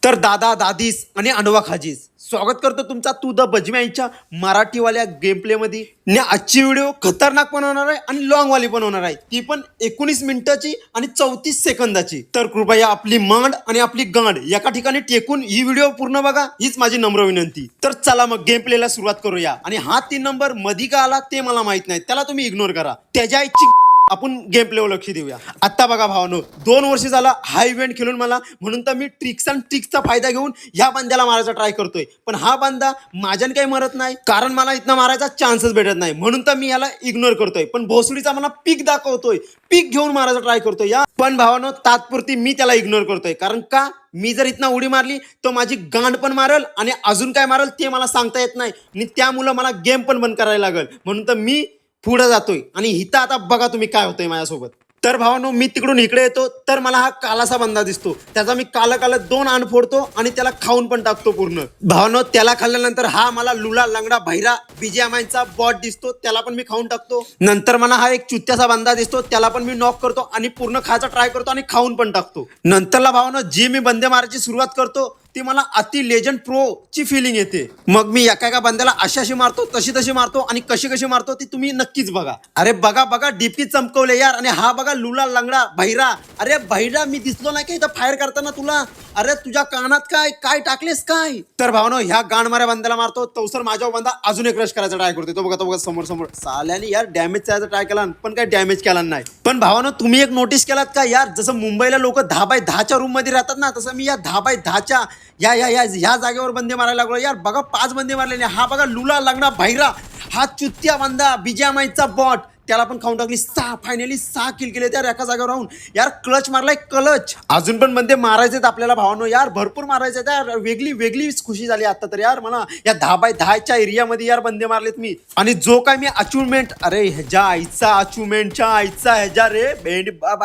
तर दादा दादीस आणि अनवा खाजीस स्वागत करतो तुमचा तू द बजम्याच्या मराठीवाल्या गेम प्ले मध्ये. आणि आजची व्हिडिओ खतरनाक पण होणार आहे आणि लॉंग वाली पण होणार आहे, ती पण 19 मिनिटाची आणि 34 सेकंदाची. तर कृपया आपली मांड आणि आपली गांड एका ठिकाणी टेकून ही व्हिडिओ पूर्ण बघा, हीच माझी नम्र विनंती. तर चला मग गेम प्लेला सुरुवात करूया. आणि हा 3 नंबर मधी का आला ते मला माहित नाही, त्याला तुम्ही इग्नोर करा. त्याच्या इच्छी आपण गेम प्लेवर लक्ष देऊया. आता बघा भावानो, 2 वर्ष झाला हा इव्हेंट खेळून मला, म्हणून तर मी ट्रिक्स अँड ट्रिक्सचा फायदा घेऊन ह्या बंद्याला मारायचा ट्राय करतोय. पण हा बंदा माझ्याने काही मरत नाही, कारण मला इथं मारायचा चान्सच भेटत नाही, म्हणून तर मी याला इग्नोर करतोय. पण भोसडीचा मला पीक दाखवतोय, पीक घेऊन मारायचा ट्राय करतोय या. पण भावानो, तात्पुरती मी त्याला इग्नोर करतोय, कारण का मी जर इथनं उडी मारली तर माझी गांड पण मारल आणि अजून काय मारल ते मला सांगता येत नाही, आणि त्यामुळं मला गेम पण बंद करायला लागल. म्हणून तर मी पुढे जातोय. आणि इथं आता बघा तुम्ही काय होतंय माझ्यासोबत. तर भावानो, मी तिकडून इकडे येतो तर मला हा कालासा बंदा दिसतो, त्याचा मी काला 2 आण फोडतो आणि त्याला खाऊन पण टाकतो पूर्ण. भावानो, त्याला खाल्ल्यानंतर हा मला लुला लंगडा भैरा बीजेएमआयचा बॉट दिसतो, त्याला पण मी खाऊन टाकतो. नंतर मला हा एक चुत्याचा बंदा दिसतो, त्याला पण मी नॉक करतो आणि पूर्ण खायचा ट्राय करतो आणि खाऊन पण टाकतो. नंतरला भावानो, जी मी बंदे मारायची सुरुवात करतो ती मला अति लेजंड प्रो ची फिलिंग येते. मग मी एका बंद्याला अशी मारतो, तशी मारतो, आणि कशी मारतो ती तुम्ही नक्कीच बघा. अरे बघा बघा, डीपी चमकवले यार. आणि हा बघा लुला लंगडा भैरा. अरे भैरा, मी दिसलो नाही का इथं फायर करताना तुला? अरे तुझ्या कानात काय काय टाकलेस काय? तर भावनो, ह्या गाण माऱ्या बंद्याला मारतो, तवसर माझ्यावर बंदा अजून एक रश करायचा ट्राय करतो. तो बघा समोर साल्याने यार डॅमेज करायचा ट्राय केला, पण काय डॅमेज केला नाही. पण भावानो, तुम्ही एक नोटीस केलात का यार, जसं मुंबईला लोक 10x10च्या रूम मध्ये राहतात ना, तसं मी या 10x10च्या या जागेवर बंदे मारायला लागलो यार. बघा 5 बंदे मारले. हा बघा लुला लंगडा भैरा, हा चुत्या बंदा बीजेएमआयचा बॉट, त्याला पण खाऊन टाकली. फायनली 6 किल केले त्या एका जागेवर राहून यार. क्लच मारलाय क्लच. अजून पण बंदे मारायचेत आपल्याला भावानो यार, भरपूर मारायचे यार. वेगळी खुशी झाली आता तर यार मला. या 10x10च्या एरियामध्ये यार बंदे मारलेत मी. आणि जो काय मी अचिव्हमेंट, अरे ह्याच्या आईचा अचिव्हमेंटच्या आईचा ह्याच्या रे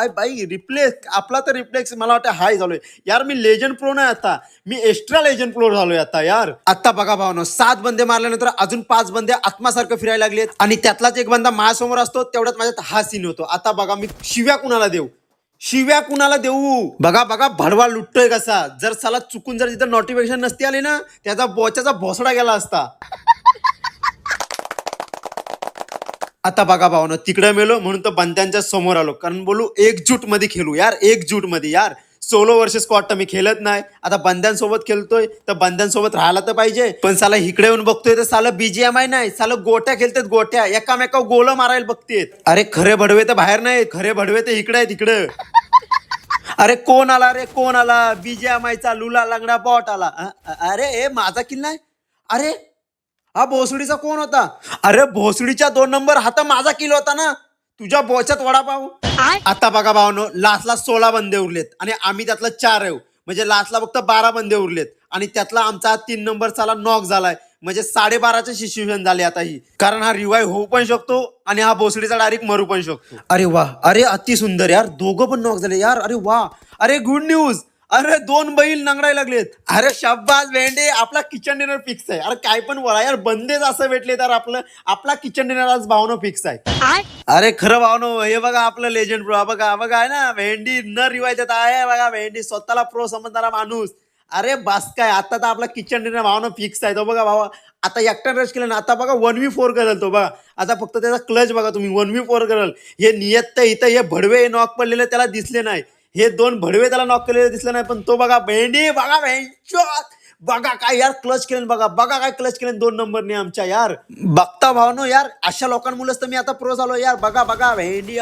बाई रिप्लेस, आपला तर रिप्लेक्स मला वाटतं हाय झालोय यार. मी लेजंड प्रो नाही आता, मी एक्स्ट्रा लेजंड प्रो झालोय आता यार. आता बघा भावानो, 7 बंदे मारल्यानंतर अजून 5 बंदे आत्मासारखं फिरायला लागलेत, आणि त्यातलाच एक बंदा माझ्यासमोर असतो. तेवढ्यात माझ्यात हा सीन होतो. आता बघा मी शिव्या कुणाला देऊ बघा भडवा लुटतोय कसा. जर साला चुकून जर तिथं नोटिफिकेशन नसती आली ना, त्याचा बोच्याचा भोसडा गेला असता. आता बघा भावानो, तिकडे मेलो म्हणून तर बंद्यांच्या समोर आलो, कारण बोलू एकजूट मध्ये खेळू यार, एकजूट मध्ये यार. सोलो वर्सेस स्क्वॉड तर मी खेळत नाही, आता बंद्यांसोबत खेळतोय तर बंद्यांसोबत राहायला तर पाहिजे. पण साला इकडे येऊन बघतोय तर साला बीजीएमआय नाही, साला गोट्या खेळतात, गोट्या एकामेका गोल मारायला बघतेत. अरे खरे भडवे तर बाहेर नाही, खरे भडवे तर इकडे आहेत इकडे. अरे कोण आला? बीजीएमआयचा लुला लंगडा बॉट आला. अरे माझा किल नाही. अरे हा भोसडीचा कोण होता? अरे भोसडीच्या 2 नंबर, हा तर माझा किल होता ना, तुझ्या बोच्यात वडापाव. आता बघा भावानो, लास्टला 16 बंदे उरलेत आणि आम्ही त्यातला 4 आहे, म्हणजे लास्टला फक्त 12 बंदे उरलेत. आणि त्यातला आमचा 3 नंबर चाला नॉक झालाय, म्हणजे 12.5चे सिच्युएशन झाले आता ही. कारण हा रिवाईव्ह होऊ पण शकतो आणि हा भोसडीचा डायरेक्ट मरू पण शकतो. अरे वा, अरे अति सुंदर यार, दोघं पण नॉक झाले यार. अरे वा, अरे गुड न्यूज. अरे 2 बैल नंगडायला लागलेत. अरे शाब्बास भेंडे, आपला किचन डिनर फिक्स आहे. अरे काय पण बोला यार, बंदेच असं भेटले तर आपला किचन डिनर आज भावनो फिक्स आहे. अरे खरं भावनो, हे बघा आपलं लेजंड प्रो, बघा आहे ना, भेंडी न रिवाय देत आहे बघा. भेंडी स्वतःला प्रो समजणारा माणूस. अरे बास काय, आता तर आपला किचन डिनर भावनो फिक्स आहे. तो बघा भावा, आता एकटा रश केलं ना, आता बघा 1v4 करल तो बघा. आता फक्त त्याचा क्लच बघा तुम्ही, 1v4 करल. हे नियत तर इथं हे भडवे नॉक पडलेले त्याला दिसले नाही, हे 2 भडवे त्याला नॉक केलेले दिसले नाही, पण तो बघा भेंडी, बघा बघा काय यार क्लच केलं, बघा काय क्लच केलं 2 नंबरने आमच्या यार. बघता भावनो यार, अशा लोकांमुळेच तर मी आता प्रो झालो यार. बघा भेंडी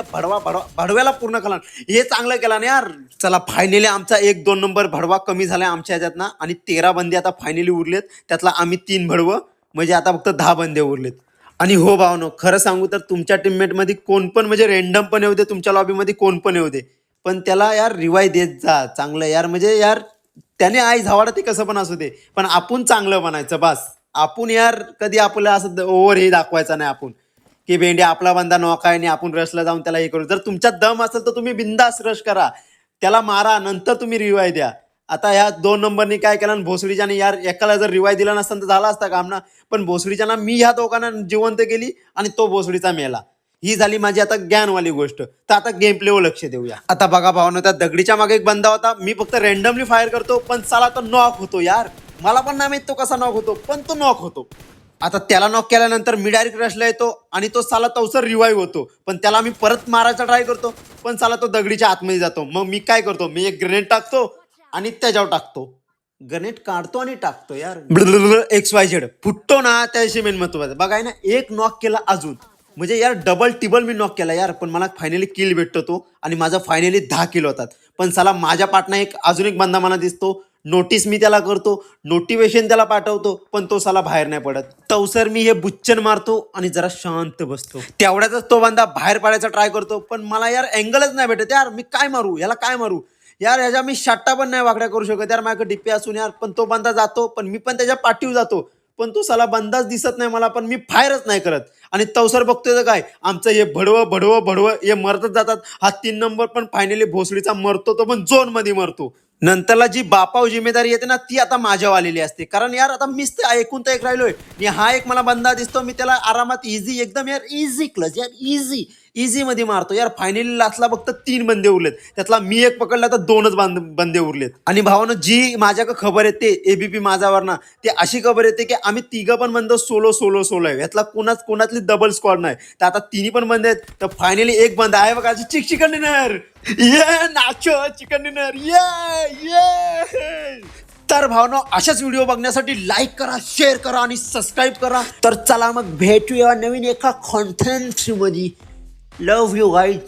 भडव्याला पूर्ण केला, हे चांगलं केला ना यार. चला फायनली आमचा 1-2 नंबर भडवा कमी झालाय आमच्या ह्याच्यात ना, आणि 13 बंदे आता फायनली उरलेत, त्यातला आम्ही 3 भडवं, म्हणजे आता फक्त 10 बंदे उरलेत. आणि हो भावनो, खरं सांगू तर तुमच्या टीममेट मध्ये कोण पण, म्हणजे रॅन्डम पण येऊ दे, तुमच्या लॉबीमध्ये कोण पण येऊ दे, पण त्याला यार रिवाय देत जा चांगलं यार. म्हणजे यार त्याने आई झावाडा ते कसं पण असू दे, पण आपण चांगलं बनायचं बस. आपण यार कधी आपलं असं ओव्हर हे दाखवायचं नाही आपण, की भेंडी आपला बंदा नॉक आहे आणि आपण रशला जाऊन त्याला हे करू. जर तुमच्यात दम असेल तर तुम्ही बिंदास रश करा, त्याला मारा, नंतर तुम्ही रिवाय द्या. आता ह्या 2 नंबरनी काय केलं, भोसडीच्याने यार एकाला जर रिवाय दिला नसतं तर झाला असता काम ना, पण भोसडीच्या ना मी ह्या दोघांना जिवंत केली आणि तो भोसडीचा मेला. ही झाली माझी आता ज्ञानवाली गोष्ट. तर आता गेम प्लेवर लक्ष देऊया. आता बघा भावानो, त्या दगडीच्या मागे एक बंदा होता. मी फक्त रॅन्डमली फायर करतो पण साला तो नॉक होतो यार. मला पण नाही माहित तो कसा नॉक होतो, पण तो नॉक होतो. आता त्याला नॉक केल्यानंतर मी डायरेक्ट रशला येतो आणि तो साला तवसर रिवाईव्ह होतो. पण त्याला मी परत मारायचा ट्राय करतो पण साला तो दगडीच्या आतमध्ये जातो. मग मी काय करतो, मी एक ग्रेनेड टाकतो आणि त्याच्यावर टाकतो. ग्रेनेड काढतो आणि टाकतो यार. XYZ फुटतो ना, त्याशी मेन महत्वाचं बघाय ना. एक नॉक केला अजून, म्हणजे यार डबल टिबल मी नॉक केला यार. पण मला फायनली किल भेटतो तो आणि माझा फायनली 10 किल होतात. पण साला माझ्या पाटना अजून एक बंदा मला दिसतो. नोटीस मी त्याला करतो, नोटिफिकेशन त्याला पाठवतो पण तो साला बाहेर नाही पडत. तवसर मी हे बुच्चन मारतो आणि जरा शांत बसतो. तेवढ्यातच तो बंदा बाहेर पडायचा ट्राय करतो पण मला यार अँगलच नाही भेटत यार. मी काय मारू याला, काय मारू यार. ह्याच्या मी शट्टा पण नाही वाकड्या करू शकत यार. माझ्याकडे डीपी असून यार. पण तो बंदा जातो पण मी पण त्याच्या पाठीवर जातो पण तो साला बंदाच दिसत नाही मला. पण मी फायरच नाही करत आणि तवसर बघतोय तर काय, आमचं हे भडवं हे मरतच जातात. हा 3 नंबर पण फायनली भोसडीचा मरतो, तो पण झोन मध्ये मरतो. नंतरला जी बापाव जिम्मेदारी येते ना, ती आता माझ्यावर आलेली असते. कारण यार आता मीच ते ऐकून तर एक राहिलोय आणि हा एक मला बंदा दिसतो. मी त्याला आरामात इझी एकदम यार, इझी क्लच यार, इझी मध्ये मारतो यार. फायनली लास्टला फक्त 3 बंदे उरलेत. त्यातला मी एक पकडला तर 2च बंदे उरलेत. आणि भावानं जी माझ्याकडे खबर येते एबीपी माझावर ना, ते अशी खबर येते की आम्ही 3 पण बंद सोलो आहे. यातला कोणातली डबल स्क्वॉड नाही. तर आता 3 पण बंद आहेत. तर फायनली एक बंद आहे बघा, चिकन डिनर. ये नाचो चिकन डिनर, ये. तर भावनो, अशाच व्हिडिओ बघण्यासाठी लाईक करा, शेअर करा आणि सबस्क्राईब करा. तर चला मग भेटूया नवीन एका कॉन्टेंट मध्ये. Love you guys.